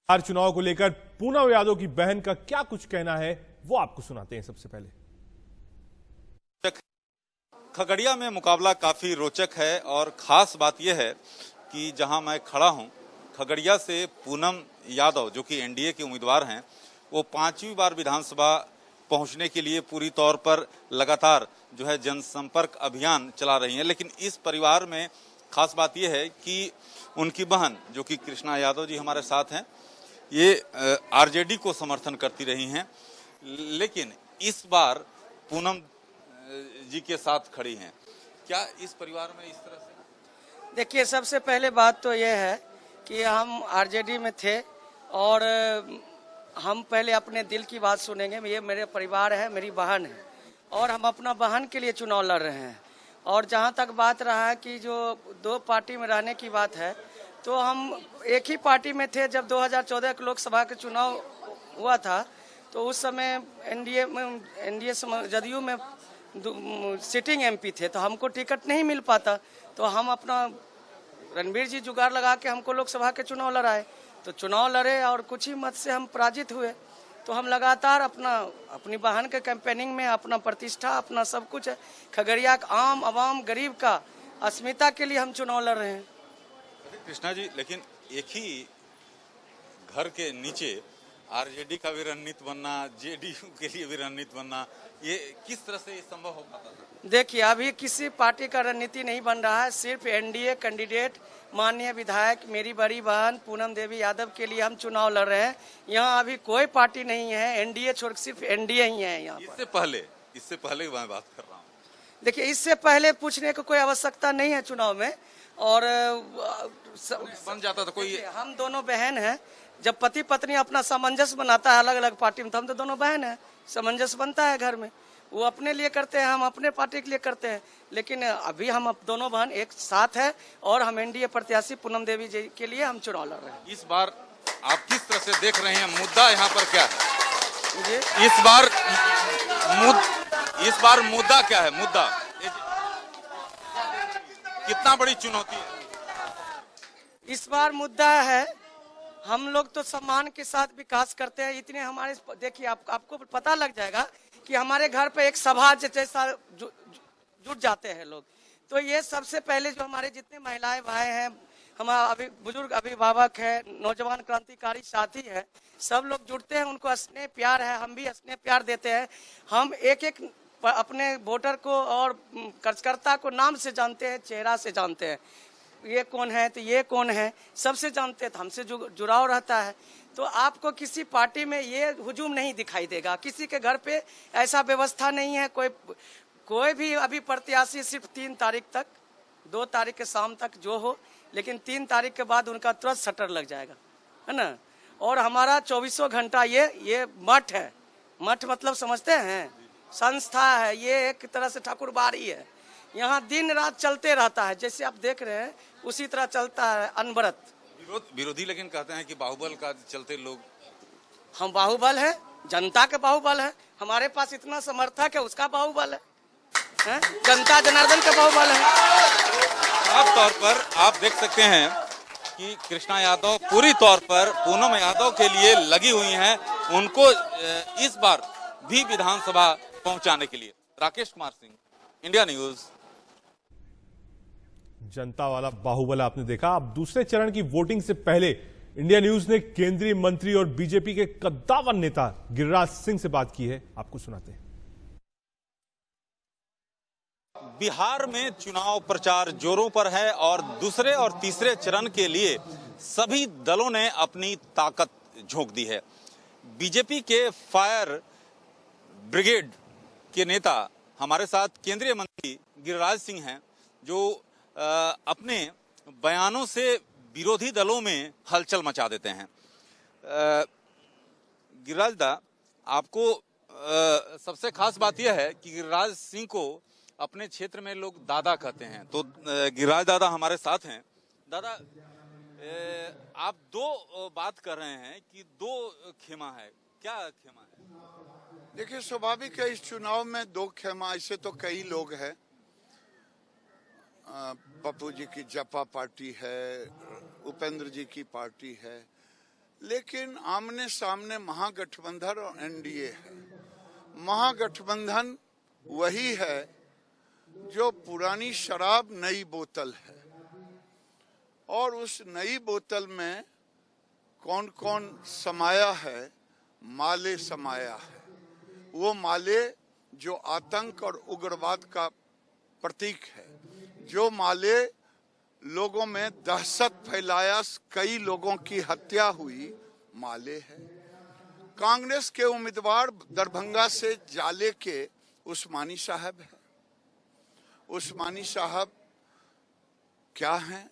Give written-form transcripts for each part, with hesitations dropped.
बिहार चुनाव को लेकर पूनम यादव की बहन का क्या कुछ कहना है वो आपको सुनाते हैं। सबसे पहले खगड़िया में मुकाबला काफी रोचक है और खास बात यह है कि जहां मैं खड़ा हूं खगड़िया से पूनम यादव जो कि एनडीए के उम्मीदवार हैं, वो 5वीं बार विधानसभा पहुंचने के लिए पूरी तौर पर लगातार जो है जनसंपर्क अभियान चला रही हैं। लेकिन इस परिवार में खास बात यह है कि उनकी बहन जो कि कृष्णा यादव जी हमारे साथ हैं, ये आरजेडी को समर्थन करती रही हैं, लेकिन इस बार पूनम जी के साथ खड़ी हैं। क्या इस परिवार में इस तरह से? देखिए, सबसे पहले बात तो यह है कि हम आरजेडी में थे और हम पहले अपने दिल की बात सुनेंगे। ये मेरे परिवार है, मेरी बहन है और हम अपना बहन के लिए चुनाव लड़ रहे हैं। और जहाँ तक बात रहा है कि जो दो पार्टी में रहने की बात है, तो हम एक ही पार्टी में थे जब 2014 के लोकसभा के चुनाव हुआ था। तो उस समय एनडीए जदयू में सिटिंग एमपी थे, तो हमको टिकट नहीं मिल पाता, तो हम अपना रणबीर जी जुगाड़ लगा के हमको लोकसभा के चुनाव लड़ाए। तो चुनाव लड़े और कुछ ही मत से हम पराजित हुए। तो हम लगातार अपनी बहन के कैंपेनिंग में अपना प्रतिष्ठा, अपना सब कुछ है, खगड़िया का आम आवाम गरीब का अस्मिता के लिए हम चुनाव लड़ रहे हैं। कृष्णा जी, लेकिन एक ही घर के नीचे आरजेडी का भी रणनीति बनना, जेडीयू के लिए भी रणनीति बनना, ये किस तरह से संभव हो पाता था? देखिए, अभी किसी पार्टी का रणनीति नहीं बन रहा है। सिर्फ एनडीए कैंडिडेट माननीय विधायक मेरी बड़ी बहन पूनम देवी यादव के लिए हम चुनाव लड़ रहे हैं। यहाँ अभी कोई पार्टी नहीं है, एनडीए छोड़ सिर्फ एनडीए ही है यहाँ। इससे पहले मैं बात कर रहा हूँ। देखिए, इससे पहले पूछने को कोई आवश्यकता नहीं है चुनाव में। और बन जाता था कोई। हम दोनों बहन हैं। जब पति पत्नी अपना सामंजस्य बनाता है अलग अलग पार्टी में, तो हम तो दोनों बहन हैं, सामंजस्य बनता है घर में। वो अपने लिए करते हैं, हम अपने पार्टी के लिए करते हैं। लेकिन अभी हम दोनों बहन एक साथ है और हम एनडीए प्रत्याशी पूनम देवी जी के लिए हम चुनाव लड़ रहे हैं। इस बार आप किस तरह से देख रहे हैं? मुद्दा यहाँ पर क्या है जी? इस बार मुद्दा क्या है? मुद्दा कितना बड़ी चुनौती है इस बार? मुद्दा है, हम लोग तो सम्मान के साथ विकास करते हैं। इतने हमारे, देखिए आपको पता लग जाएगा कि हमारे घर पे एक सभा जैसा जुट जाते हैं लोग। तो ये सबसे पहले जो हमारे जितने महिलाएं भाई हैं, हमारा अभी बुजुर्ग अभिभावक है, नौजवान क्रांतिकारी साथी है, सब लोग जुड़ते हैं, उनको स्नेह प्यार है, हम भी स्नेह प्यार देते हैं। हम एक एक अपने वोटर को और कार्यकर्ता को नाम से जानते हैं, चेहरा से जानते हैं। ये कौन है तो ये कौन है, सबसे जानते हैं, तो हमसे जुड़ाव रहता है। तो आपको किसी पार्टी में ये हुजूम नहीं दिखाई देगा। किसी के घर पे ऐसा व्यवस्था नहीं है। कोई भी अभी प्रत्याशी सिर्फ 3 तारीख तक, 2 तारीख के शाम तक जो हो, लेकिन 3 तारीख के बाद उनका तुरंत शटर लग जाएगा, है ना। और हमारा 24 घंटा ये मठ है। मठ मतलब समझते हैं, संस्था है। ये एक तरह से ठाकुरबाड़ी है। यहाँ दिन रात चलते रहता है, जैसे आप देख रहे हैं उसी तरह चलता है अनवरत। विरोधी लेकिन कहते हैं कि बाहुबल का चलते लोग। हम बाहुबल है, जनता के बाहुबल है। हमारे पास इतना समर्थक है, उसका बाहुबल है? जनता जनार्दन का बाहुबल है। साफ तौर पर आप देख सकते हैं कि कृष्णा यादव पूरी तौर पर पूनम यादव के लिए लगी हुई हैं, उनको इस बार भी विधानसभा पहुंचाने के लिए। Rakesh Kumar Singh, India news. जनता वाला बाहुबल आपने देखा। अब दूसरे चरण की वोटिंग से पहले इंडिया न्यूज ने केंद्रीय मंत्री और बीजेपी के कद्दावर नेता गिरिराज सिंह से बात की है, आपको सुनाते हैं। बिहार में चुनाव प्रचार जोरों पर है और दूसरे और तीसरे चरण के लिए सभी दलों ने अपनी ताकत झोंक दी है। बीजेपी के फायर ब्रिगेड के नेता हमारे साथ केंद्रीय मंत्री गिरिराज सिंह हैं, जो अपने बयानों से विरोधी दलों में हलचल मचा देते हैं। गिरिराज दा, आपको सबसे खास बात यह है कि गिरिराज सिंह को अपने क्षेत्र में लोग दादा कहते हैं। तो गिरिराज दादा हमारे साथ हैं। दादा, आप 2 बात कर रहे हैं कि 2 खेमा है, क्या खेमा है? देखिए, स्वाभाविक है, इस चुनाव में 2 खेमा, ऐसे तो कई लोग हैं। पप्पू जी की जपा पार्टी है, उपेंद्र जी की पार्टी है, लेकिन आमने सामने महागठबंधन और एनडीए है। महागठबंधन वही है जो पुरानी शराब नई बोतल है, और उस नई बोतल में कौन कौन समाया है? माले समाया है। वो माले जो आतंक और उग्रवाद का प्रतीक है, जो माले लोगों में दहशत फैलाया, कई लोगों की हत्या हुई, माले है। कांग्रेस के उम्मीदवार दरभंगा से जाले के उस्मानी साहब है। उस्मानी साहब क्या हैं?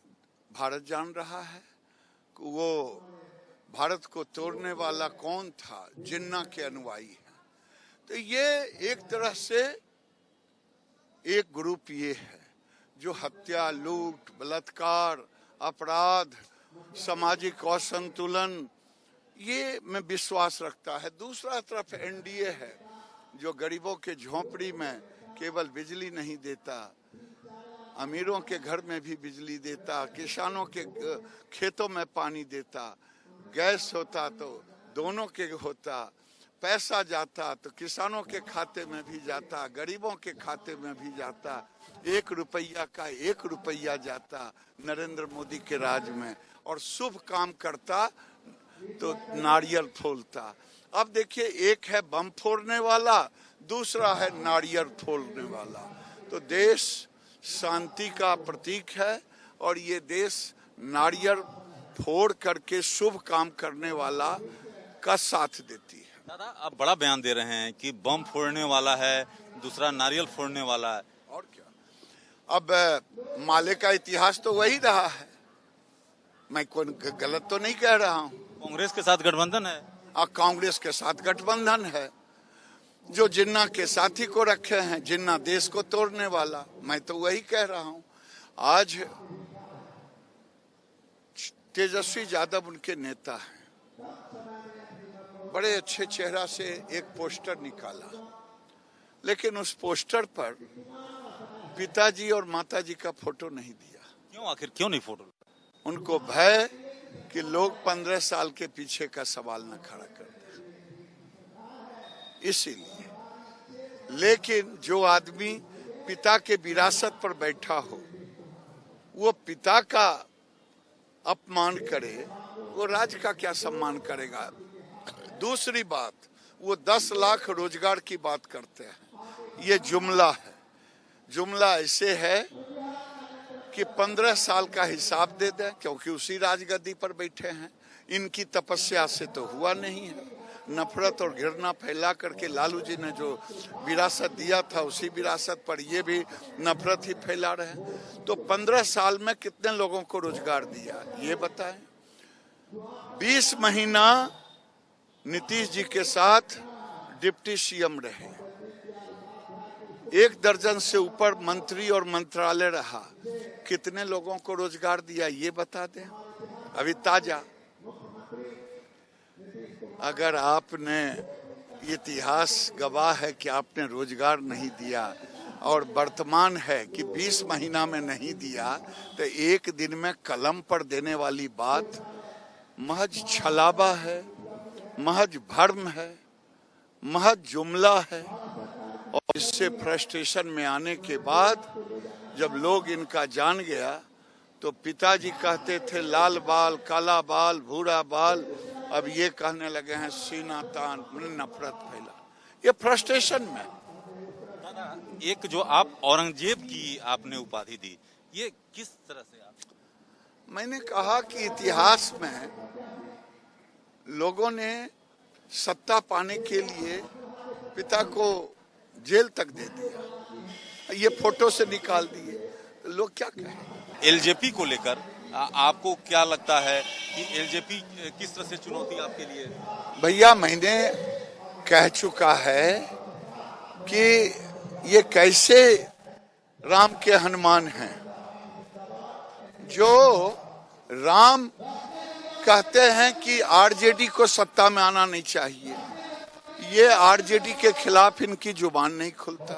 भारत जान रहा है। वो भारत को तोड़ने वाला कौन था? जिन्ना के अनुयायी है। तो ये एक तरह से एक ग्रुप ये है जो हत्या, लूट, बलात्कार, अपराध, सामाजिक असंतुलन, ये में विश्वास रखता है। दूसरा तरफ एनडीए है जो गरीबों के झोंपड़ी में केवल बिजली नहीं देता, अमीरों के घर में भी बिजली देता, किसानों के खेतों में पानी देता, गैस होता तो दोनों के होता, पैसा जाता तो किसानों के खाते में भी जाता, गरीबों के खाते में भी जाता। 1 रुपया का 1 रुपया जाता नरेंद्र मोदी के राज में, और शुभ काम करता तो नारियल फोड़ता। अब देखिए, एक है बम फोड़ने वाला, दूसरा है नारियल फोड़ने वाला। तो देश शांति का प्रतीक है, और ये देश नारियल फोड़ करके शुभ काम करने वाला का साथ देती है। दादा, आप बड़ा बयान दे रहे हैं कि बम फोड़ने वाला है, दूसरा नारियल फोड़ने वाला है, और क्या? अब माले का इतिहास तो वही रहा है। मैं कोई गलत तो नहीं कह रहा हूँ। कांग्रेस के साथ गठबंधन है। कांग्रेस के साथ गठबंधन है, जो जिन्ना के साथी को रखे हैं, जिन्ना देश को तोड़ने वाला। मैं तो वही कह रहा हूँ। आज तेजस्वी यादव उनके नेता हैं, बड़े अच्छे चेहरा से एक पोस्टर निकाला, लेकिन उस पोस्टर पर पिताजी और माताजी का फोटो नहीं दिया। क्यों? आखिर क्यों नहीं फोटो? उनको भय कि लोग 15 साल के पीछे का सवाल न खड़ा कर दे, इसीलिए। लेकिन जो आदमी पिता के विरासत पर बैठा हो, वो पिता का अपमान करे, वो राज का क्या सम्मान करेगा? दूसरी बात, वो 10 लाख रोजगार की बात करते हैं। ये जुमला है। जुमला ऐसे है कि 15 साल का हिसाब दे दें, क्योंकि उसी राजगद्दी पर बैठे हैं। इनकी तपस्या से तो हुआ नहीं है। नफरत और घृणा फैला करके लालू जी ने जो विरासत दिया था, उसी विरासत पर ये भी नफरत ही फैला रहे हैं। तो 15 साल में कितने लोगों को रोजगार दिया, ये बताएं। 20 महीना नीतीश जी के साथ डिप्टी सीएम रहे, 1 दर्जन से ऊपर मंत्री और मंत्रालय रहा, कितने लोगों को रोजगार दिया, ये बता दें। अभी ताजा, अगर आपने, इतिहास गवाह है कि आपने रोजगार नहीं दिया, और वर्तमान है कि 20 महीना में नहीं दिया, तो 1 दिन में कलम पर देने वाली बात महज छलावा है, महज भ्रम है, महज जुमला है। और इससे फ्रस्ट्रेशन में आने के बाद जब लोग इनका जान गया, तो पिताजी कहते थे लाल बाल, काला बाल, भूरा बाल, अब ये कहने लगे हैं सीना तान, नफरत फैला। ये फ्रस्ट्रेशन में। एक जो आप औरंगजेब की आपने उपाधि दी, ये किस तरह से? आप, मैंने कहा कि इतिहास में लोगों ने सत्ता पाने के लिए पिता को जेल तक दे दिया, ये फोटो से निकाल दिए, तो लोग क्या कहें? एलजेपी को लेकर आपको क्या लगता है कि एलजेपी किस तरह से चुनौती आपके लिए? भैया, मैंने कह चुका है कि ये कैसे राम के हनुमान हैं, जो राम कहते हैं कि आरजेडी को सत्ता में आना नहीं चाहिए। ये आरजेडी के खिलाफ इनकी जुबान नहीं खुलता,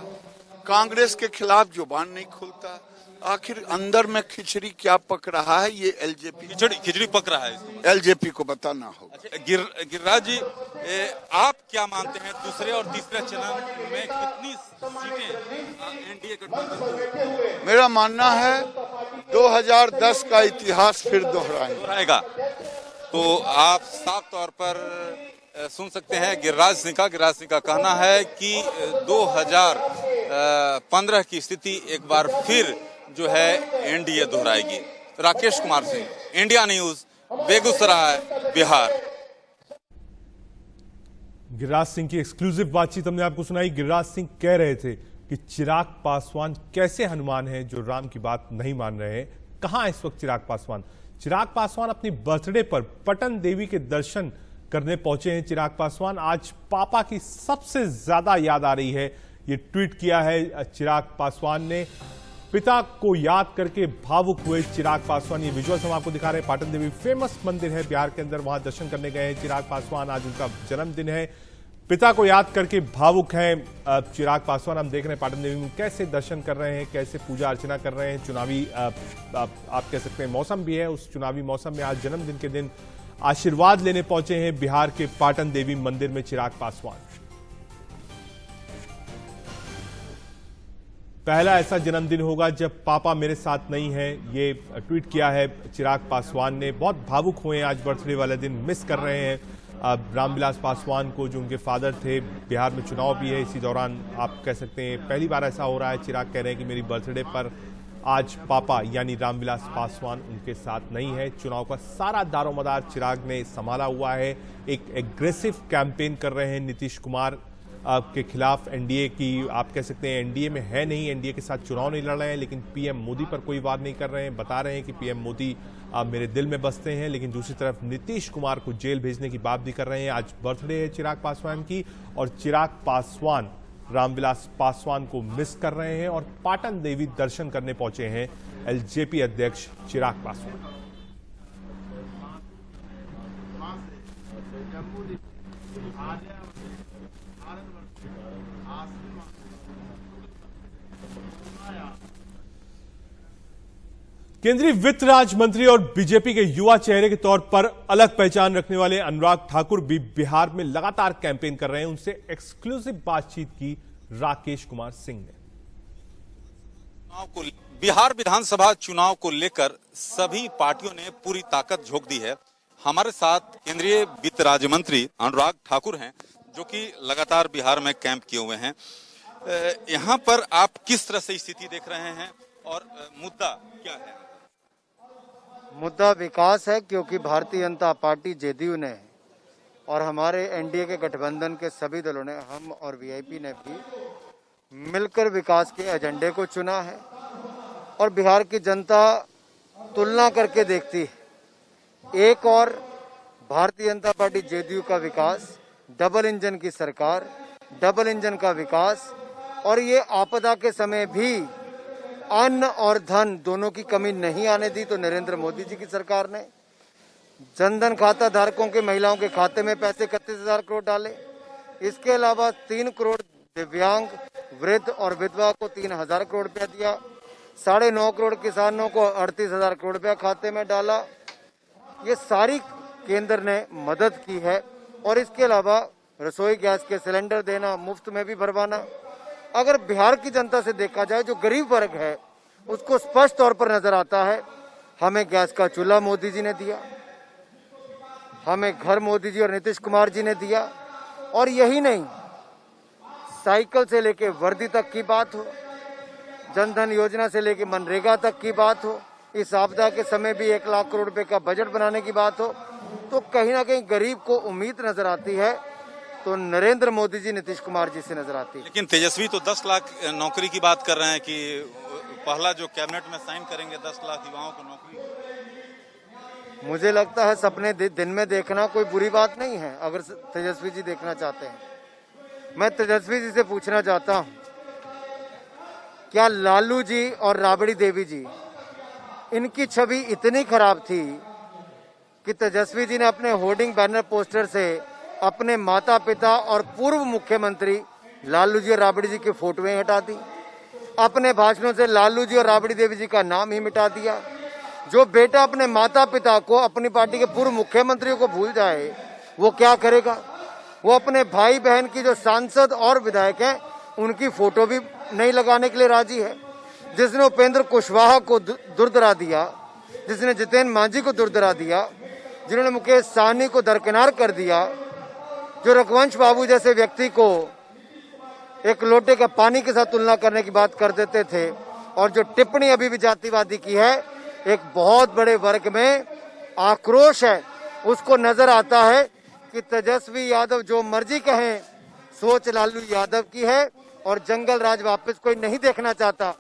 कांग्रेस के खिलाफ जुबान नहीं खुलता। आखिर अंदर में खिचड़ी क्या पक रहा है ये एलजेपी खिचड़ी पक रहा है इसको। एलजेपी को बताना होगा। अच्छा, गिरिराज जी, आप क्या मानते हैं दूसरे और तीसरे चरण में कितनी सीटें एनडीए गठबंधन? मेरा मानना है 2010 का इतिहास फिर दोहराएगा। तो आप साफ तौर पर सुन सकते हैं गिरिराज सिंह का कहना है कि 2015 की स्थिति एक बार फिर जो है एनडीए दोहराएगी। Rakesh Kumar Singh, India news, Begusarai, Bihar. गिरिराज सिंह की एक्सक्लूसिव बातचीत हमने आपको सुनाई। गिरिराज सिंह कह रहे थे कि चिराग पासवान कैसे हनुमान हैं जो राम की बात नहीं मान रहे हैं। कहां इस वक्त चिराग पासवान? चिराग पासवान अपनी बर्थडे पर पटन देवी के दर्शन करने पहुंचे हैं। चिराग पासवान आज पापा की सबसे ज्यादा याद आ रही है, ये ट्वीट किया है चिराग पासवान ने। पिता को याद करके भावुक हुए चिराग पासवान। ये विजुअल्स हम आपको दिखा रहे हैं। पाटन देवी फेमस मंदिर है बिहार के अंदर, वहां दर्शन करने गए हैं चिराग पासवान। आज उनका जन्मदिन है। पिता को याद करके भावुक हैं चिराग पासवान। हम देख रहे हैं पाटन देवी में कैसे दर्शन कर रहे हैं, कैसे पूजा अर्चना कर रहे हैं। चुनावी आप कह सकते हैं मौसम भी है, उस चुनावी मौसम में आज जन्मदिन के दिन आशीर्वाद लेने पहुंचे हैं बिहार के पाटन देवी मंदिर में चिराग पासवान। पहला ऐसा जन्मदिन होगा जब पापा मेरे साथ नहीं है, ये ट्वीट किया है चिराग पासवान ने। बहुत भावुक हुए आज बर्थडे वाले दिन, मिस कर रहे हैं रामविलास पासवान को जो उनके फादर थे। बिहार में चुनाव भी है, इसी दौरान आप कह सकते हैं पहली बार ऐसा हो रहा है। चिराग कह रहे हैं कि मेरी बर्थडे पर आज पापा यानी रामविलास पासवान उनके साथ नहीं है। चुनाव का सारा दारोमदार चिराग ने संभाला हुआ है। एक एग्रेसिव कैंपेन कर रहे हैं नीतीश कुमार के खिलाफ। एनडीए की आप कह सकते हैं एनडीए में है नहीं, एनडीए के साथ चुनाव नहीं लड़ रहे हैं, लेकिन पीएम मोदी पर कोई वार नहीं कर रहे हैं। बता रहे हैं कि पीएम मोदी मेरे दिल में बसते हैं, लेकिन दूसरी तरफ नीतीश कुमार को जेल भेजने की बात भी कर रहे हैं। आज बर्थडे है चिराग पासवान की और चिराग पासवान रामविलास पासवान को मिस कर रहे हैं और पाटन देवी दर्शन करने पहुंचे हैं एलजेपी अध्यक्ष चिराग पासवान। केंद्रीय वित्त राज्य मंत्री और बीजेपी के युवा चेहरे के तौर पर अलग पहचान रखने वाले अनुराग ठाकुर भी बिहार में लगातार कैंपेन कर रहे हैं। उनसे एक्सक्लूसिव बातचीत की राकेश कुमार सिंह ने। बिहार विधानसभा चुनाव को लेकर सभी पार्टियों ने पूरी ताकत झोंक दी है। हमारे साथ केंद्रीय वित्त राज्य मंत्री अनुराग ठाकुर हैं, जो कि लगातार बिहार में कैंप किए हुए हैं। यहां पर आप किस तरह से स्थिति देख रहे हैं और मुद्दा क्या है? मुद्दा विकास है, क्योंकि भारतीय जनता पार्टी जेडीयू ने और हमारे एनडीए के गठबंधन के सभी दलों ने, हम और वीआईपी ने भी मिलकर विकास के एजेंडे को चुना है। और बिहार की जनता तुलना करके देखती है, एक और भारतीय जनता पार्टी जेडीयू का विकास, डबल इंजन की सरकार, डबल इंजन का विकास, और ये आपदा के समय भी अन्न और धन दोनों की कमी नहीं आने दी तो नरेंद्र मोदी जी की सरकार ने। जनधन खाता धारकों के महिलाओं के खाते में पैसे 31,000 करोड़ डाले। इसके अलावा 3 करोड़ दिव्यांग, वृद्ध और विधवा को 3,000 करोड़ रुपया दिया। 9.5 करोड़ किसानों को 38,000 करोड़ रुपया खाते में डाला। ये सारी केंद्र ने मदद की है। और इसके अलावा रसोई गैस के सिलेंडर देना, मुफ्त में भी भरवाना। अगर बिहार की जनता से देखा जाए, जो गरीब वर्ग है उसको स्पष्ट तौर पर नजर आता है। हमें गैस का चूल्हा मोदी जी ने दिया, हमें घर मोदी जी और नीतीश कुमार जी ने दिया। और यही नहीं, साइकिल से लेके वर्दी तक की बात हो, जनधन योजना से लेके मनरेगा तक की बात हो, इस आपदा के समय भी 1 लाख करोड़ रुपए का बजट बनाने की बात हो, तो कहीं ना कहीं गरीब को उम्मीद नजर आती है तो नरेंद्र मोदी जी, नीतीश कुमार जी से नजर आती है। लेकिन तेजस्वी तो 10 लाख नौकरी की बात कर रहे हैं कि पहला जो कैबिनेट में साइन करेंगे 10 लाख युवाओं को नौकरी। मुझे लगता है सपने दिन में देखना कोई बुरी बात नहीं है, अगर तेजस्वी जी देखना चाहते हैं। मैं तेजस्वी जी से पूछना चाहता हूं, क्या लालू जी और राबड़ी देवी जी, इनकी छवि इतनी खराब थी कि तेजस्वी जी ने अपने होर्डिंग बैनर पोस्टर से अपने माता पिता और पूर्व मुख्यमंत्री लालू जी और राबड़ी जी की फोटोएं हटा दी? अपने भाषणों से लालू जी और राबड़ी देवी जी का नाम ही मिटा दिया। जो बेटा अपने माता पिता को, अपनी पार्टी के पूर्व मुख्यमंत्रियों को भूल जाए, वो क्या करेगा? वो अपने भाई बहन की जो सांसद और विधायक हैं उनकी फोटो भी नहीं लगाने के लिए राजी है। जिसने उपेंद्र कुशवाहा को दुर्दरा दिया, जिसने जितेंद्र मांझी को दुर्दरा दिया, जिन्होंने मुकेश सहनी को दरकिनार कर दिया, जो रघुवंश बाबू जैसे व्यक्ति को एक लोटे का पानी के साथ तुलना करने की बात कर देते थे, और जो टिप्पणी अभी भी जातिवादी की है, एक बहुत बड़े वर्ग में आक्रोश है। उसको नजर आता है कि तेजस्वी यादव जो मर्जी कहें, सोच लालू यादव की है और जंगल राज वापस कोई नहीं देखना चाहता।